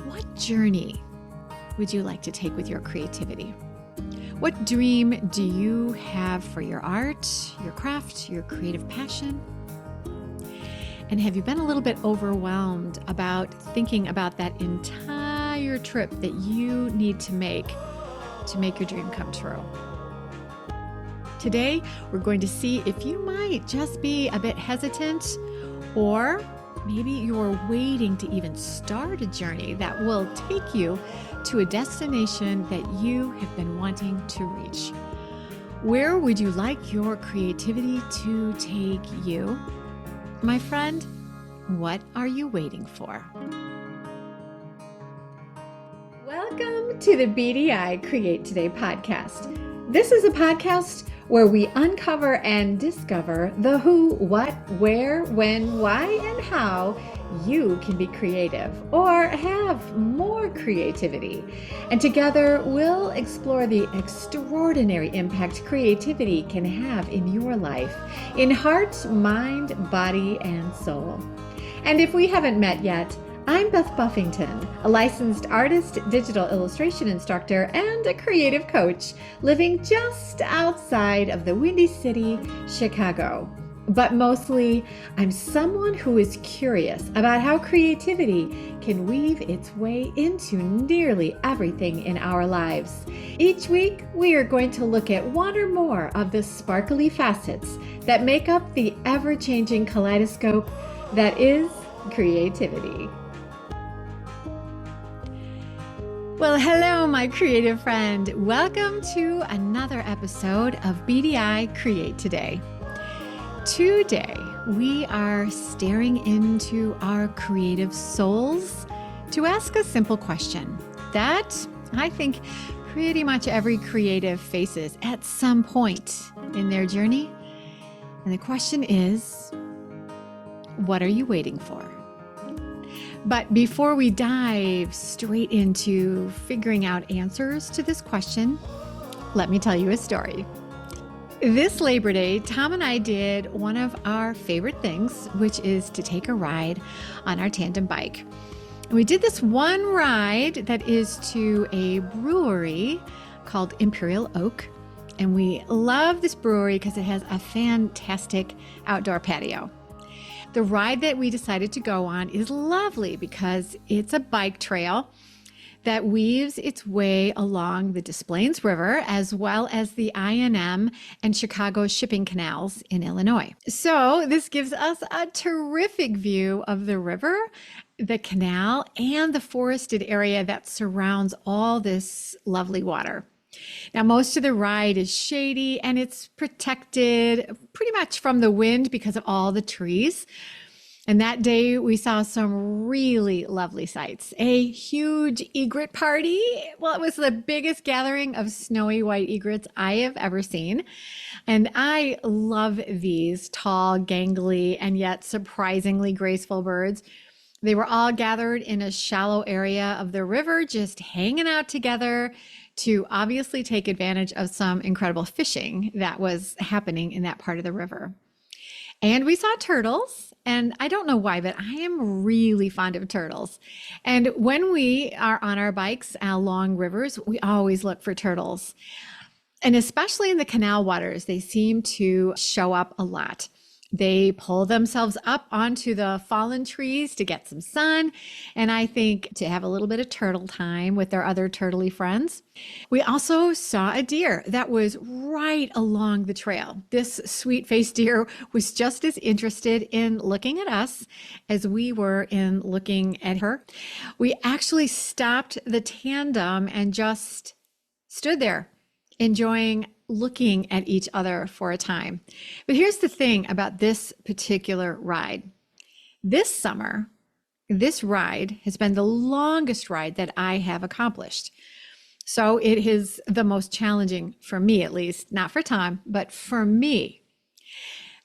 What journey would you like to take with your creativity? What dream do you have for your art, your craft, your creative passion? And have you been a little bit overwhelmed about thinking about that entire trip that you need to make your dream come true? Today, we're going to see if you might just be a bit hesitant, or maybe you're waiting to even start a journey that will take you to a destination that you have been wanting to reach. Where would you like your creativity to take you? My friend, what are you waiting for? Welcome to the BDI Create Today podcast. This is a podcast where we uncover and discover the who, what, where, when, why, and how you can be creative or have more creativity. And together we'll explore the extraordinary impact creativity can have in your life, in heart, mind, body, and soul. And if we haven't met yet, I'm Beth Buffington, a licensed artist, digital illustration instructor, and a creative coach living just outside of the Windy City, Chicago. But mostly, I'm someone who is curious about how creativity can weave its way into nearly everything in our lives. Each week, we are going to look at one or more of the sparkly facets that make up the ever-changing kaleidoscope that is creativity. Well, hello, my creative friend. Welcome to another episode of BDI Create Today. Today, we are staring into our creative souls to ask a simple question that I think pretty much every creative faces at some point in their journey. And the question is, what are you waiting for? But before we dive straight into figuring out answers to this question, let me tell you a story. This Labor Day, Tom and I did one of our favorite things, which is to take a ride on our tandem bike. And we did this one ride that is to a brewery called Imperial Oak. And we love this brewery because it has a fantastic outdoor patio. The ride that we decided to go on is lovely because it's a bike trail that weaves its way along the Des Plaines River, as well as the I&M and Chicago shipping canals in Illinois. So this gives us a terrific view of the river, the canal, and the forested area that surrounds all this lovely water. Now, most of the ride is shady and it's protected pretty much from the wind because of all the trees. And that day we saw some really lovely sights. A huge egret party. Well, it was the biggest gathering of snowy white egrets I have ever seen. And I love these tall, gangly, and yet surprisingly graceful birds. They were all gathered in a shallow area of the river, just hanging out together to obviously take advantage of some incredible fishing that was happening in that part of the river. And we saw turtles, and I don't know why, but I am really fond of turtles. And when we are on our bikes along rivers, we always look for turtles. And especially in the canal waters, they seem to show up a lot. They pull themselves up onto the fallen trees to get some sun, and I think to have a little bit of turtle time with their other turtley friends. We also saw a deer that was right along the trail. This sweet-faced deer was just as interested in looking at us as we were in looking at her. We actually stopped the tandem and just stood there, enjoying looking at each other for a time. But here's the thing about this particular ride. This summer, this ride has been the longest ride that I have accomplished. So it is the most challenging for me, at least, not for Tom, but for me.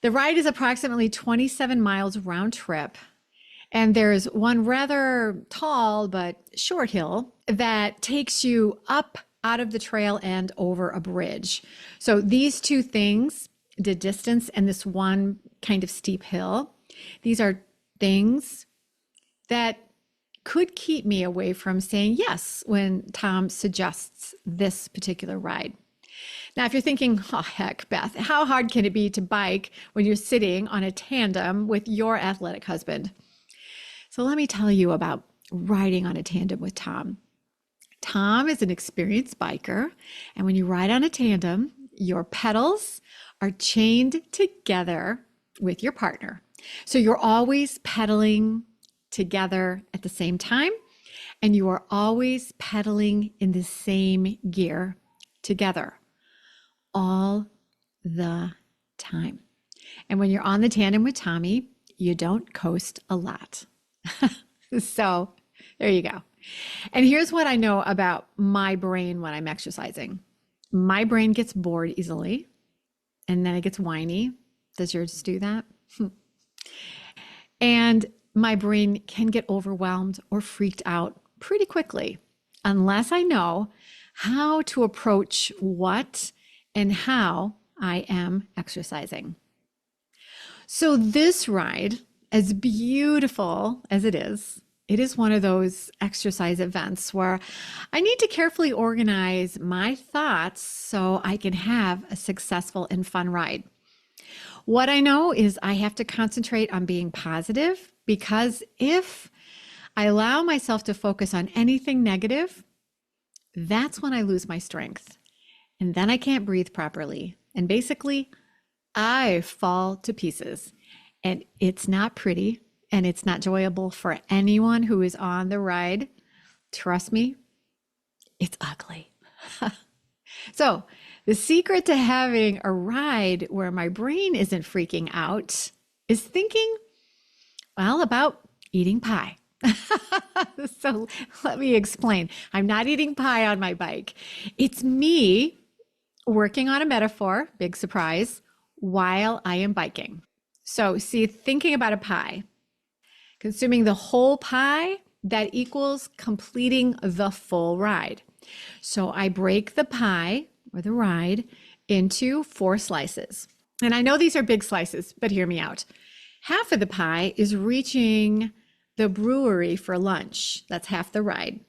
The ride is approximately 27 miles round trip. And there's one rather tall but short hill that takes you up out of the trail and over a bridge. So these two things, the distance and this one kind of steep hill, these are things that could keep me away from saying yes when Tom suggests this particular ride. Now, if you're thinking, oh, heck, Beth, how hard can it be to bike when you're sitting on a tandem with your athletic husband? So let me tell you about riding on a tandem with Tom. Tom is an experienced biker, and when you ride on a tandem, your pedals are chained together with your partner. So you're always pedaling together at the same time, and you are always pedaling in the same gear together all the time. And when you're on the tandem with Tommy, you don't coast a lot. So there you go. And here's what I know about my brain when I'm exercising. My brain gets bored easily, and then it gets whiny. Does yours do that? And my brain can get overwhelmed or freaked out pretty quickly unless I know how to approach what and how I am exercising. So this ride, as beautiful as it is one of those exercise events where I need to carefully organize my thoughts so I can have a successful and fun ride. What I know is I have to concentrate on being positive, because if I allow myself to focus on anything negative, that's when I lose my strength. And then I can't breathe properly. And basically, I fall to pieces. And it's not pretty, and it's not enjoyable for anyone who is on the ride. Trust me, it's ugly. So the secret to having a ride where my brain isn't freaking out is thinking, well, about eating pie. So let me explain. I'm not eating pie on my bike. It's me working on a metaphor, big surprise, while I am biking. So see, thinking about a pie, consuming the whole pie, that equals completing the full ride. So I break the pie or the ride into 4 slices. And I know these are big slices, but hear me out. Half of the pie is reaching the brewery for lunch. That's half the ride.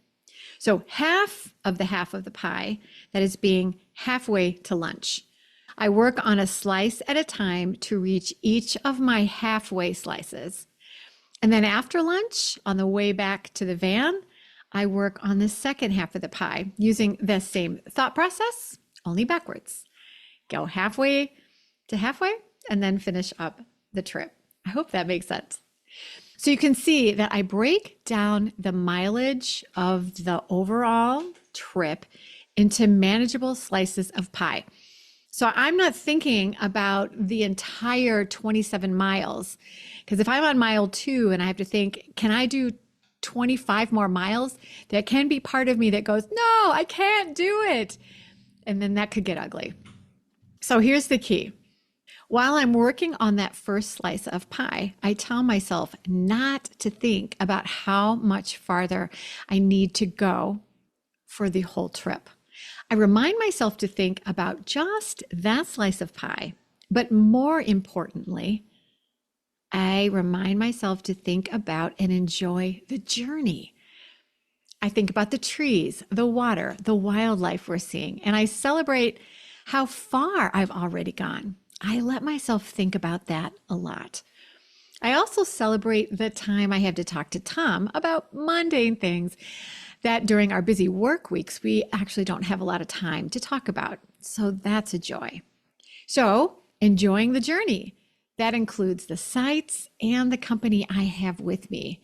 So half of the pie that is being halfway to lunch. I work on a slice at a time to reach each of my halfway slices. And then after lunch, on the way back to the van, I work on the second half of the pie using the same thought process, only backwards. Go halfway to halfway and then finish up the trip. I hope that makes sense. So you can see that I break down the mileage of the overall trip into manageable slices of pie. So I'm not thinking about the entire 27 miles, because if I'm on mile 2 and I have to think, can I do 25 more miles? There can be part of me that goes, no, I can't do it. And then that could get ugly. So here's the key. While I'm working on that first slice of pie, I tell myself not to think about how much farther I need to go for the whole trip. I remind myself to think about just that slice of pie, but more importantly, I remind myself to think about and enjoy the journey. I think about the trees, the water, the wildlife we're seeing, and I celebrate how far I've already gone. I let myself think about that a lot. I also celebrate the time I have to talk to Tom about mundane things that during our busy work weeks, we actually don't have a lot of time to talk about. So that's a joy. So enjoying the journey. That includes the sights and the company I have with me.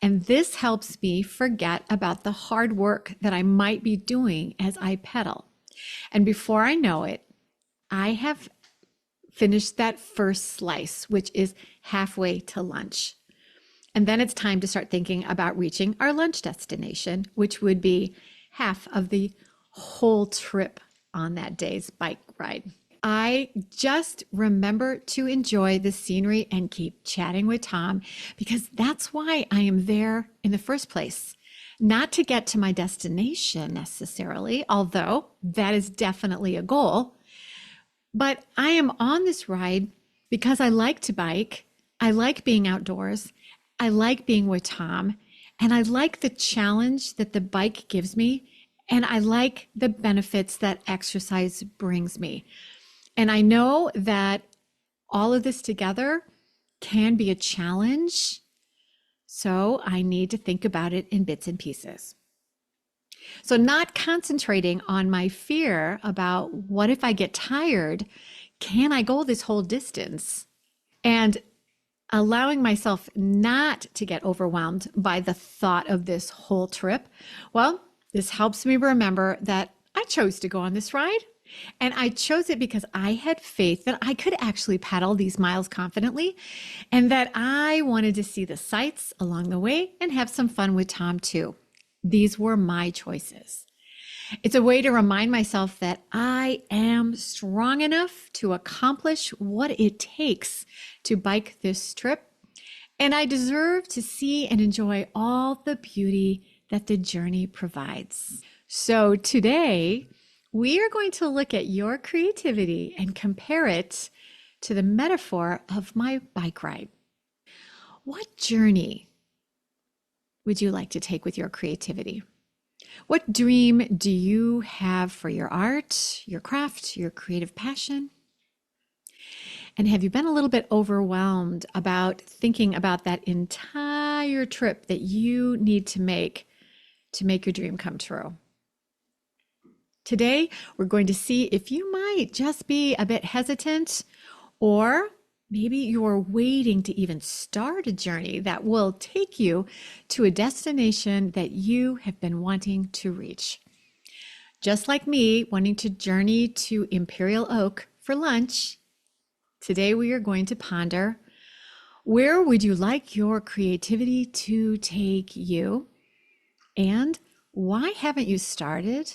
And this helps me forget about the hard work that I might be doing as I pedal. And before I know it, I have finished that first slice, which is halfway to lunch. And then it's time to start thinking about reaching our lunch destination, which would be half of the whole trip on that day's bike ride. I just remember to enjoy the scenery and keep chatting with Tom, because that's why I am there in the first place. Not to get to my destination necessarily, although that is definitely a goal. But I am on this ride because I like to bike. I like being outdoors. I like being with Tom. And I like the challenge that the bike gives me. And I like the benefits that exercise brings me. And I know that all of this together can be a challenge. So I need to think about it in bits and pieces. So, not concentrating on my fear about what if I get tired? Can I go this whole distance? And allowing myself not to get overwhelmed by the thought of this whole trip. Well, this helps me remember that I chose to go on this ride. And I chose it because I had faith that I could actually paddle these miles confidently and that I wanted to see the sights along the way and have some fun with Tom too. These were my choices. It's a way to remind myself that I am strong enough to accomplish what it takes to bike this trip, and I deserve to see and enjoy all the beauty that the journey provides. So today, we are going to look at your creativity and compare it to the metaphor of my bike ride. What journey would you like to take with your creativity? What dream do you have for your art, your craft, your creative passion? And have you been a little bit overwhelmed about thinking about that entire trip that you need to make your dream come true? Today, we're going to see if you might just be a bit hesitant, or maybe you're waiting to even start a journey that will take you to a destination that you have been wanting to reach. Just like me wanting to journey to Imperial Oak for lunch, today we are going to ponder, where would you like your creativity to take you? And why haven't you started?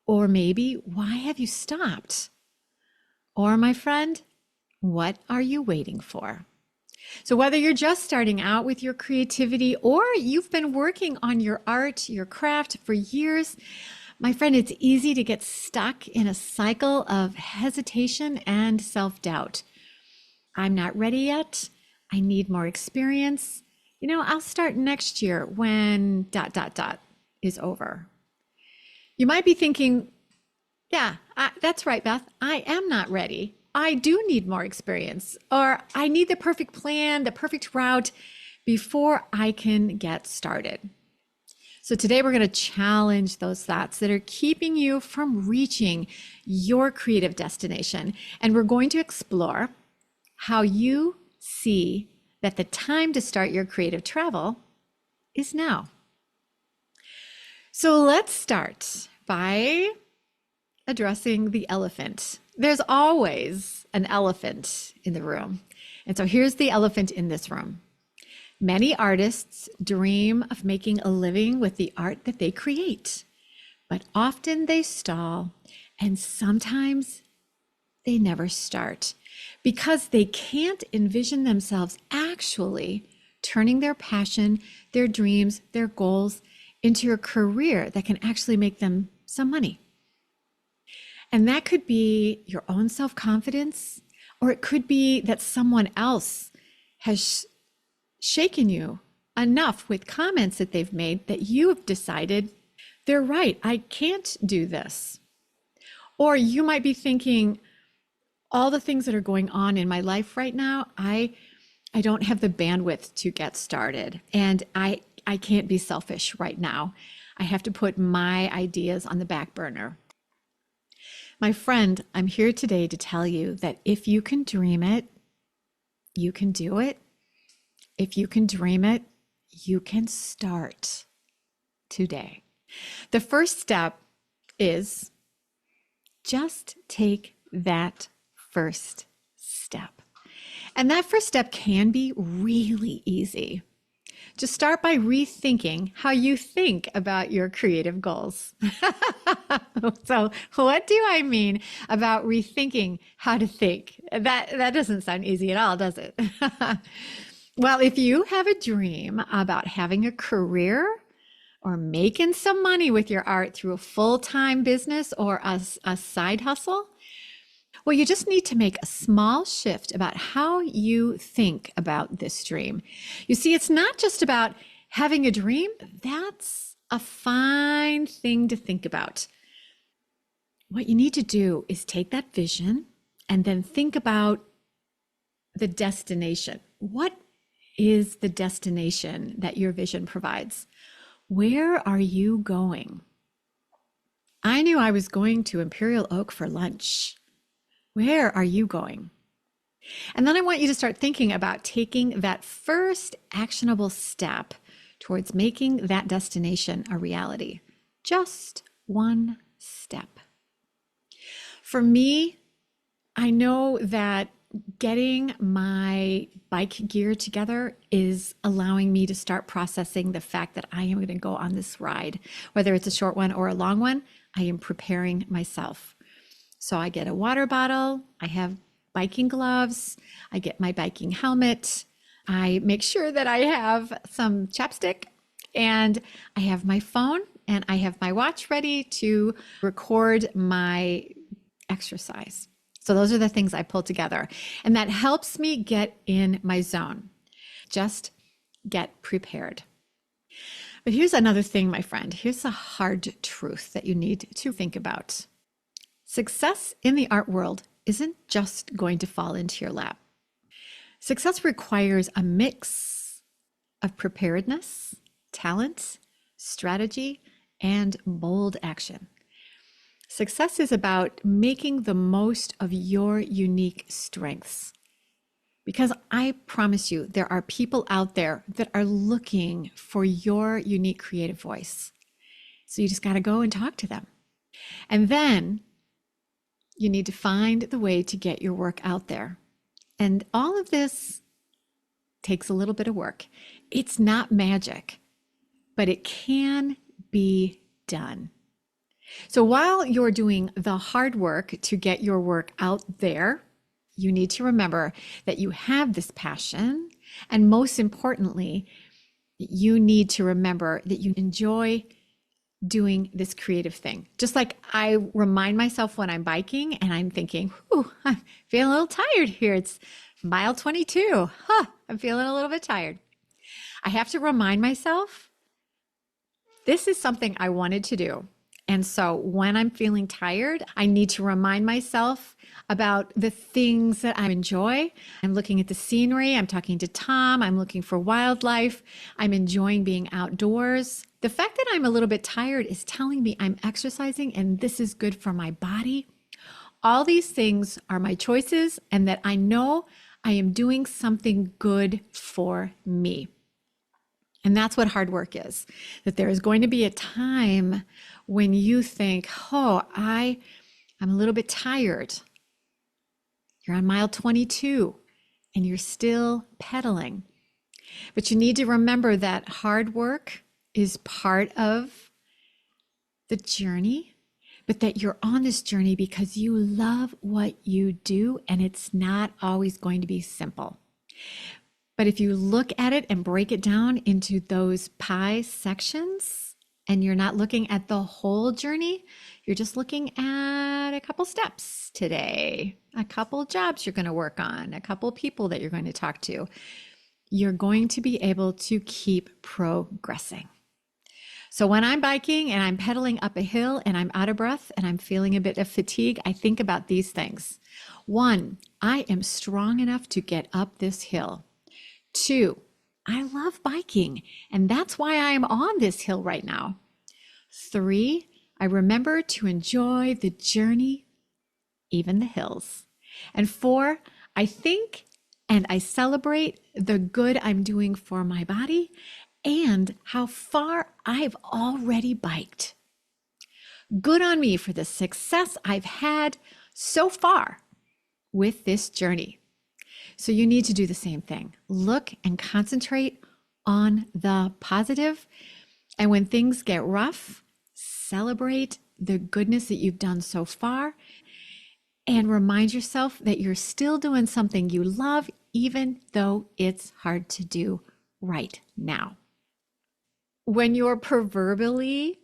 Or maybe, why have you stopped? Or, my friend, what are you waiting for? So whether you're just starting out with your creativity or you've been working on your art, your craft for years, my friend, it's easy to get stuck in a cycle of hesitation and self-doubt. I'm not ready yet. I need more experience. I'll start next year when ... is over. You might be thinking, yeah, that's right, Beth. I am not ready. I do need more experience, or I need the perfect plan, the perfect route before I can get started. So today we're going to challenge those thoughts that are keeping you from reaching your creative destination. And we're going to explore how you see that the time to start your creative travel is now. So let's start by addressing the elephant. There's always an elephant in the room. And so here's the elephant in this room. Many artists dream of making a living with the art that they create, but often they stall, and sometimes they never start because they can't envision themselves actually turning their passion, their dreams, their goals into a career that can actually make them some money. And that could be your own self-confidence, or it could be that someone else has shaken you enough with comments that they've made that you have decided, they're right, I can't do this. Or you might be thinking, all the things that are going on in my life right now, I don't have the bandwidth to get started. And I can't be selfish right now. I have to put my ideas on the back burner. My friend, I'm here today to tell you that if you can dream it, you can do it. If you can dream it, you can start today. The first step is just take that first step. And that first step can be really easy. Just start by rethinking how you think about your creative goals. So what do I mean about rethinking how to think? That doesn't sound easy at all, does it? Well, if you have a dream about having a career or making some money with your art through a full-time business or a side hustle, well, you just need to make a small shift about how you think about this dream. You see, it's not just about Having a dream, that's a fine thing to think about. What you need to do is take that vision and then think about the destination. What is the destination that your vision provides? Where are you going? I knew I was going to Imperial Oak for lunch. Where are you going? And then I want you to start thinking about taking that first actionable step towards making that destination a reality. Just one step. For me, I know that getting my bike gear together is allowing me to start processing the fact that I am going to go on this ride. Whether it's a short one or a long one, I am preparing myself. So I get a water bottle, I have biking gloves, I get my biking helmet, I make sure that I have some chapstick, and I have my phone and I have my watch ready to record my exercise. So those are the things I pull together, and that helps me get in my zone. Just get prepared. But here's another thing, my friend. Here's a hard truth that you need to think about. Success in the art world isn't just going to fall into your lap. Success requires a mix of preparedness, talent, strategy, and bold action. Success is about making the most of your unique strengths. Because I promise you, there are people out there that are looking for your unique creative voice. So you just got to go and talk to them. And then you need to find the way to get your work out there. And all of this takes a little bit of work. It's not magic, but it can be done. So while you're doing the hard work to get your work out there, you need to remember that you have this passion. And most importantly, you need to remember that you enjoy doing this creative thing. Just like I remind myself when I'm biking and I'm thinking, ooh, I'm feeling a little tired here. It's mile 22. I'm feeling a little bit tired. I have to remind myself, this is something I wanted to do. And so when I'm feeling tired, I need to remind myself about the things that I enjoy. I'm looking at the scenery. I'm talking to Tom. I'm looking for wildlife. I'm enjoying being outdoors. The fact that I'm a little bit tired is telling me I'm exercising and this is good for my body. All these things are my choices, and that I know I am doing something good for me. And that's what hard work is, that there is going to be a time when you think, I'm a little bit tired. You're on mile 22 and you're still pedaling. But you need to remember that hard work is part of the journey, but that you're on this journey because you love what you do, and it's not always going to be simple. But if you look at it and break it down into those pie sections, and you're not looking at the whole journey, you're just looking at a couple steps today, a couple jobs you're going to work on, a couple people that you're going to talk to, you're going to be able to keep progressing. So when I'm biking and I'm pedaling up a hill and I'm out of breath and I'm feeling a bit of fatigue, I think about these things. 1, I am strong enough to get up this hill. 2, I love biking, and that's why I am on this hill right now. 3, I remember to enjoy the journey, even the hills. And 4, I think and I celebrate the good I'm doing for my body and how far I've already biked. Good on me for the success I've had so far with this journey. So you need to do the same thing. Look and concentrate on the positive. And when things get rough, celebrate the goodness that you've done so far. And remind yourself that you're still doing something you love, even though it's hard to do right now. When you're proverbially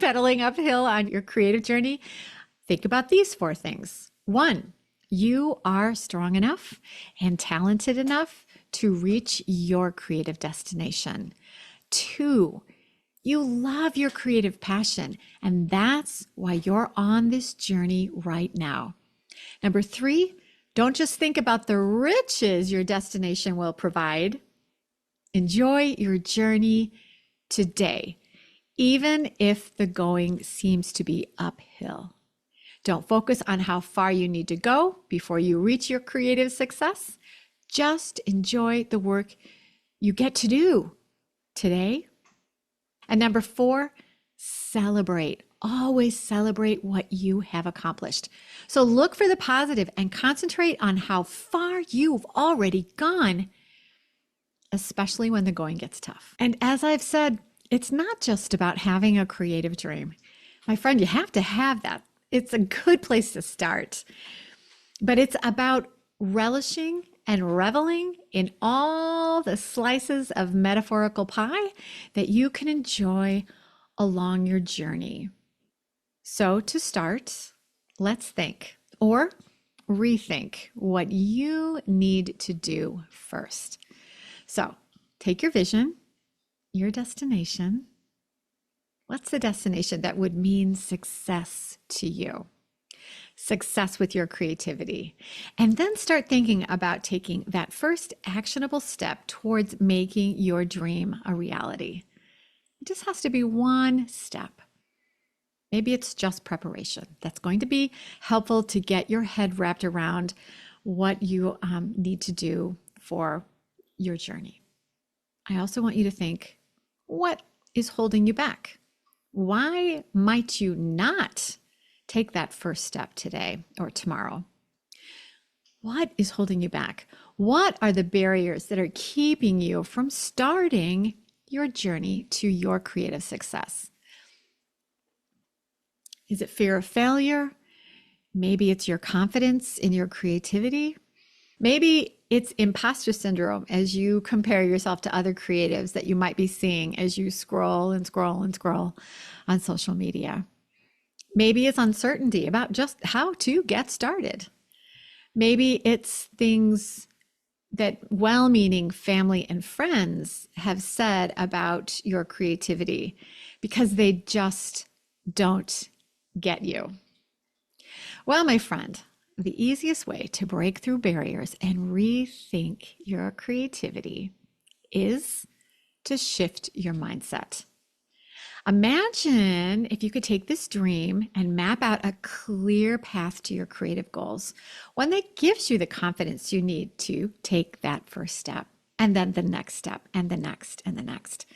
pedaling uphill on your creative journey, think about these 4 things. 1, you are strong enough and talented enough to reach your creative destination. 2, you love your creative passion, and that's why you're on this journey right now. Number 3, don't just think about the riches your destination will provide. Enjoy your journey today, even if the going seems to be uphill. Don't focus on how far you need to go before you reach your creative success. Just enjoy the work you get to do today. And number 4, celebrate. Always celebrate what you have accomplished. So look for the positive and concentrate on how far you've already gone, especially when the going gets tough. And as I've said, it's not just about having a creative dream. My friend, you have to have that. It's a good place to start. But it's about relishing and reveling in all the slices of metaphorical pie that you can enjoy along your journey. So to start, let's think or rethink what you need to do first. So take your vision, your destination. What's the destination that would mean success to you? Success with your creativity. And then start thinking about taking that first actionable step towards making your dream a reality. It just has to be one step. Maybe it's just preparation. That's going to be helpful to get your head wrapped around what you need to do for your journey. I also want you to think, what is holding you back? Why might you not take that first step today or tomorrow? What is holding you back? What are the barriers that are keeping you from starting your journey to your creative success? Is it fear of failure? Maybe it's your confidence in your creativity. Maybe it's imposter syndrome as you compare yourself to other creatives that you might be seeing as you scroll and scroll and scroll on social media. Maybe it's uncertainty about just how to get started. Maybe it's things that well-meaning family and friends have said about your creativity because they just don't get you. Well, my friend, the easiest way to break through barriers and rethink your creativity is to shift your mindset. Imagine if you could take this dream and map out a clear path to your creative goals, one that gives you the confidence you need to take that first step, and then the next step, and the next, and the next,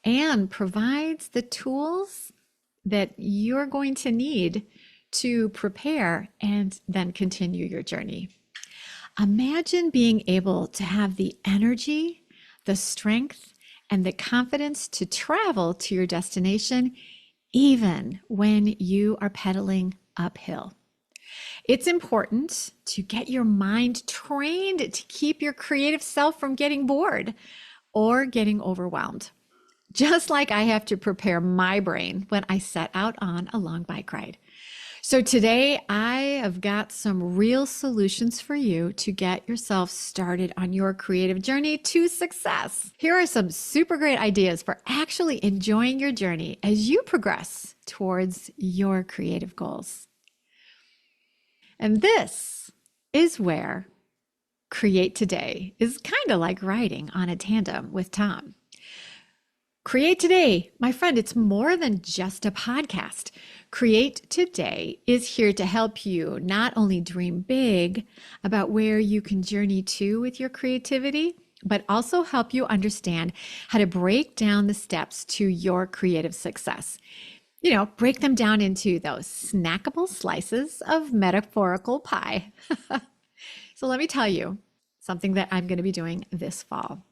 and provides the tools that you're going to need to prepare and then continue your journey. Imagine being able to have the energy, the strength, and the confidence to travel to your destination, even when you are pedaling uphill. It's important to get your mind trained to keep your creative self from getting bored or getting overwhelmed. Just like I have to prepare my brain when I set out on a long bike ride. So today I have got some real solutions for you to get yourself started on your creative journey to success. Here are some super great ideas for actually enjoying your journey as you progress towards your creative goals. And this is where Create Today is kind of like riding on a tandem with Tom. Create Today, my friend, it's more than just a podcast. Create Today is here to help you not only dream big about where you can journey to with your creativity, but also help you understand how to break down the steps to your creative success. You know, break them down into those snackable slices of metaphorical pie. So let me tell you something that I'm going to be doing this fall.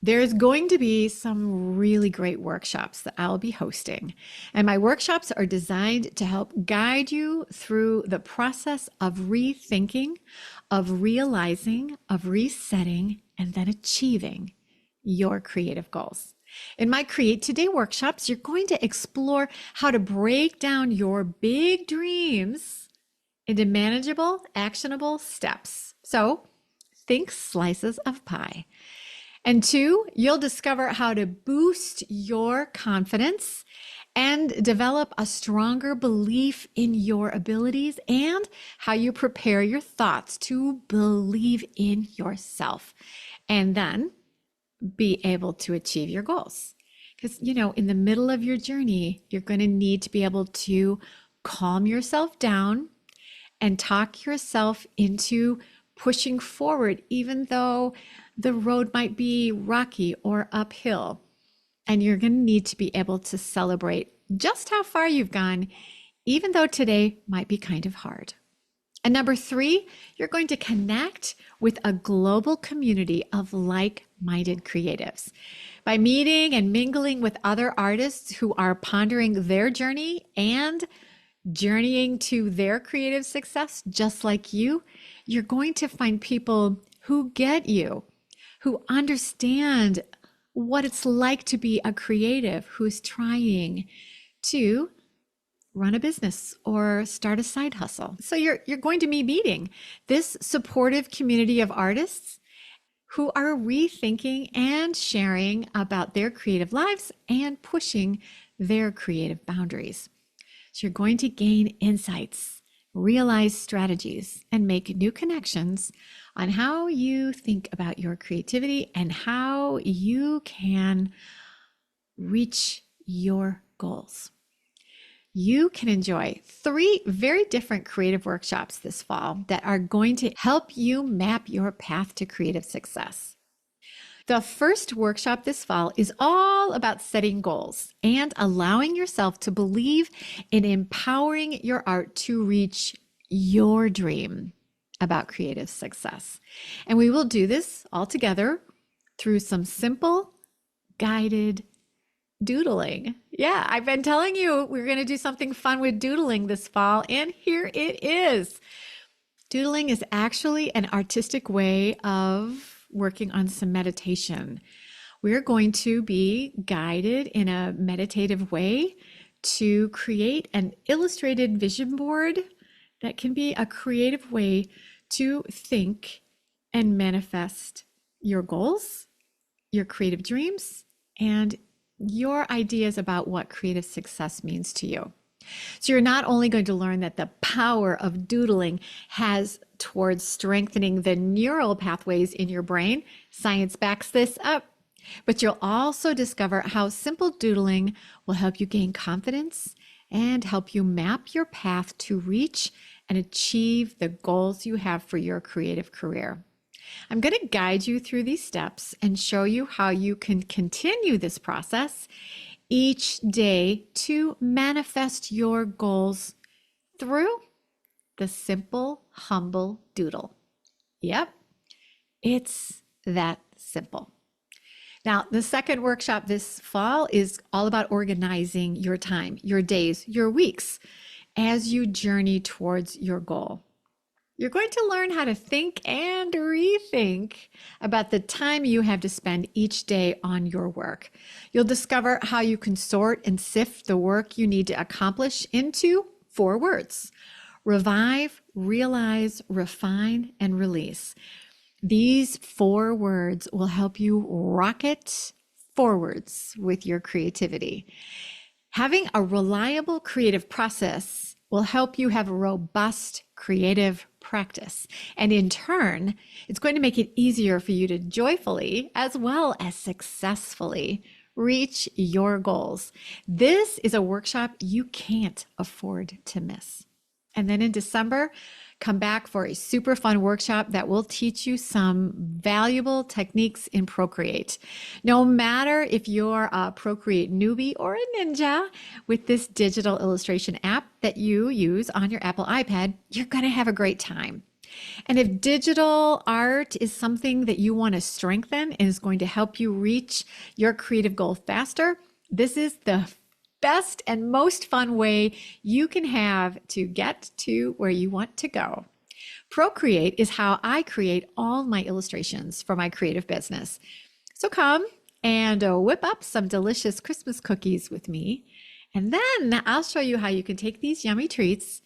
There's going to be some really great workshops that I'll be hosting. And my workshops are designed to help guide you through the process of rethinking, of realizing, of resetting, and then achieving your creative goals. In my Create Today workshops, you're going to explore how to break down your big dreams into manageable, actionable steps. So think slices of pie. And 2, you'll discover how to boost your confidence and develop a stronger belief in your abilities and how you prepare your thoughts to believe in yourself and then be able to achieve your goals. Because, in the middle of your journey, you're going to need to be able to calm yourself down and talk yourself into pushing forward, even though the road might be rocky or uphill. And you're going to need to be able to celebrate just how far you've gone, even though today might be kind of hard. And number 3, you're going to connect with a global community of like-minded creatives. By meeting and mingling with other artists who are pondering their journey and journeying to their creative success, just like you, you're going to find people who get you, who understand what it's like to be a creative who's trying to run a business or start a side hustle. So you're going to be meeting this supportive community of artists who are rethinking and sharing about their creative lives and pushing their creative boundaries. So you're going to gain insights, realize strategies, and make new connections on how you think about your creativity and how you can reach your goals. You can enjoy 3 very different creative workshops this fall that are going to help you map your path to creative success. The first workshop this fall is all about setting goals and allowing yourself to believe in empowering your art to reach your dream about creative success. And we will do this all together through some simple, guided doodling. Yeah, I've been telling you we're going to do something fun with doodling this fall, and here it is. Doodling is actually an artistic way of working on some meditation. We're going to be guided in a meditative way to create an illustrated vision board that can be a creative way to think and manifest your goals, your creative dreams, and your ideas about what creative success means to you. So you're not only going to learn that the power of doodling has towards strengthening the neural pathways in your brain, science backs this up, but you'll also discover how simple doodling will help you gain confidence and help you map your path to reach and achieve the goals you have for your creative career. I'm going to guide you through these steps and show you how you can continue this process each day to manifest your goals through the simple, humble doodle. Yep, it's that simple. Now, the second workshop this fall is all about organizing your time, your days, your weeks as you journey towards your goal. You're going to learn how to think and rethink about the time you have to spend each day on your work. You'll discover how you can sort and sift the work you need to accomplish into 4 words: revive, realize, refine, and release. These 4 words will help you rocket forwards with your creativity. Having a reliable creative process will help you have a robust creative practice. And in turn, it's going to make it easier for you to joyfully, as well as successfully, reach your goals. This is a workshop you can't afford to miss. And then in December, come back for a super fun workshop that will teach you some valuable techniques in Procreate. No matter if you're a Procreate newbie or a ninja, with this digital illustration app that you use on your Apple iPad, you're going to have a great time. And if digital art is something that you want to strengthen and is going to help you reach your creative goal faster, this is the best and most fun way you can have to get to where you want to go. Procreate is how I create all my illustrations for my creative business. So come and whip up some delicious Christmas cookies with me. And then I'll show you how you can take these yummy treats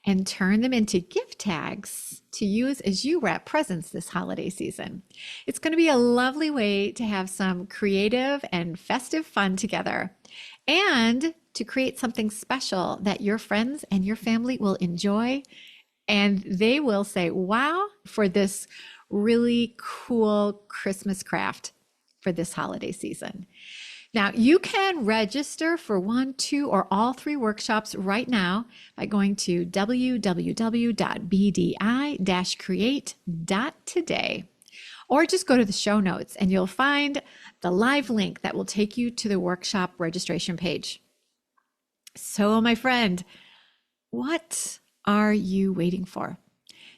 and turn them into gift tags to use as you wrap presents this holiday season. It's going to be a lovely way to have some creative and festive fun together and to create something special that your friends and your family will enjoy, and they will say, wow, for this really cool Christmas craft for this holiday season. Now, you can register for 1, 2, or all 3 workshops right now by going to www.bdi-create.today, or just go to the show notes and you'll find the live link that will take you to the workshop registration page. So, my friend, what are you waiting for?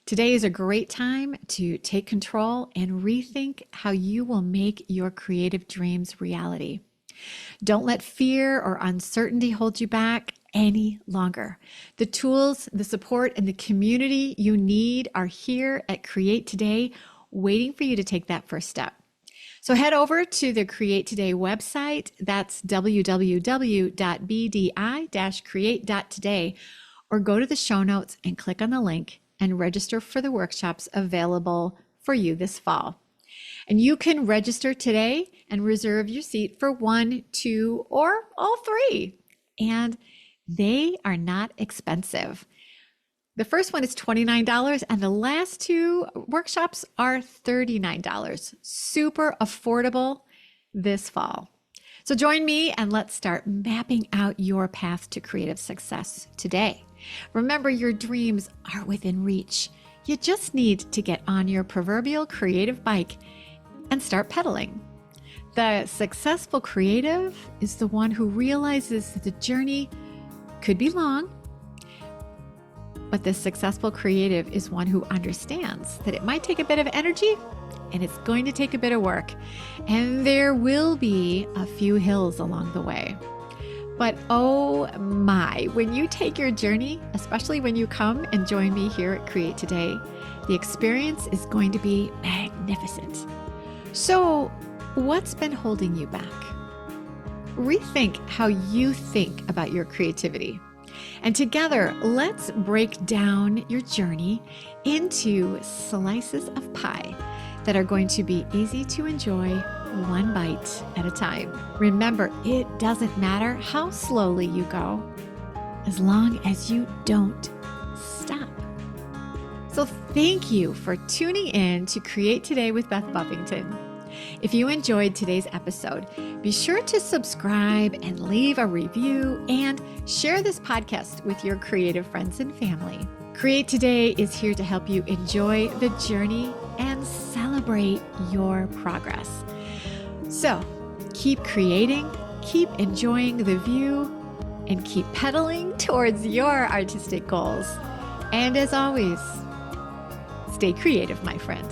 Today is a great time to take control and rethink how you will make your creative dreams reality. Don't let fear or uncertainty hold you back any longer. The tools, the support, and the community you need are here at Create Today, waiting for you to take that first step. So head over to the Create Today website. That's www.bdi-create.today, or go to the show notes and click on the link and register for the workshops available for you this fall. And you can register today and reserve your seat for 1, 2, or all 3. And they are not expensive. The first one is $29 and the last 2 workshops are $39. Super affordable this fall. So join me and let's start mapping out your path to creative success today. Remember, your dreams are within reach. You just need to get on your proverbial creative bike and start pedaling. The successful creative is the one who realizes that the journey could be long, but the successful creative is one who understands that it might take a bit of energy and it's going to take a bit of work, and there will be a few hills along the way. But oh my, when you take your journey, especially when you come and join me here at Create Today, the experience is going to be magnificent. So, what's been holding you back? Rethink how you think about your creativity. And together, let's break down your journey into slices of pie that are going to be easy to enjoy, one bite at a time. Remember, it doesn't matter how slowly you go, as long as you don't stop. So thank you for tuning in to Create Today with Beth Buffington. If you enjoyed today's episode, be sure to subscribe and leave a review and share this podcast with your creative friends and family. Create Today is here to help you enjoy the journey and celebrate your progress. So keep creating, keep enjoying the view, and keep pedaling towards your artistic goals. And as always, stay creative, my friend.